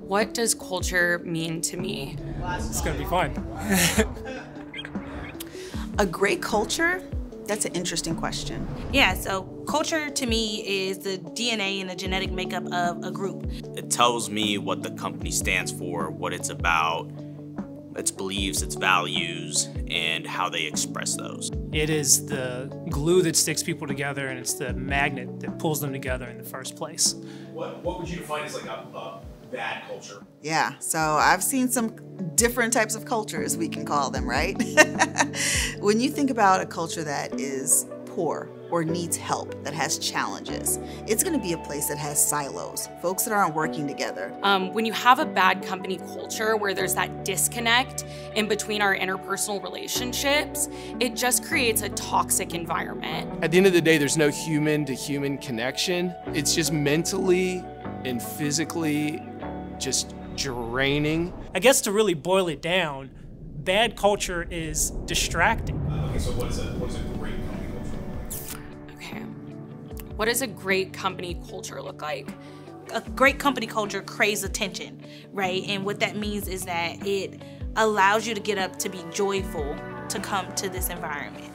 What does culture mean to me? It's gonna be fun. A great culture? That's an interesting question. Yeah, so culture to me is the DNA and the genetic makeup of a group. It tells me what the company stands for, what it's about, its beliefs, its values, and how they express those. It is the glue that sticks people together, and it's the magnet that pulls them together in the first place. What would you define as like a bad culture? Yeah, so I've seen some different types of cultures, we can call them, right? When you think about a culture that is poor or needs help, that has challenges, it's going to be a place that has silos, folks that aren't working together. When you have a bad company culture where there's that disconnect in between our interpersonal relationships, it just creates a toxic environment. At the end of the day, there's no human-to-human connection. It's just mentally and physically just draining. I guess to really boil it down, bad culture is distracting. Okay, so what is a great company culture look like? Okay. What does a great company culture look like? A great company culture craves attention, right? And what that means is that it allows you to get up to be joyful to come to this environment.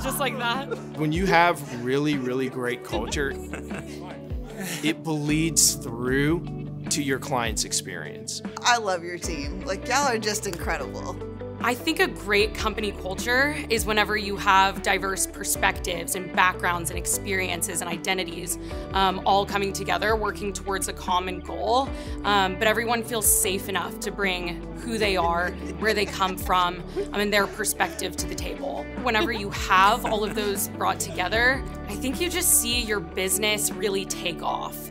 Just like that? When you have really, really great culture, it bleeds through to your client's experience. I love your team. Like, y'all are just incredible. I think a great company culture is whenever you have diverse perspectives and backgrounds and experiences and identities all coming together, working towards a common goal, but everyone feels safe enough to bring who they are, where they come from, and their perspective to the table. Whenever you have all of those brought together, I think you just see your business really take off.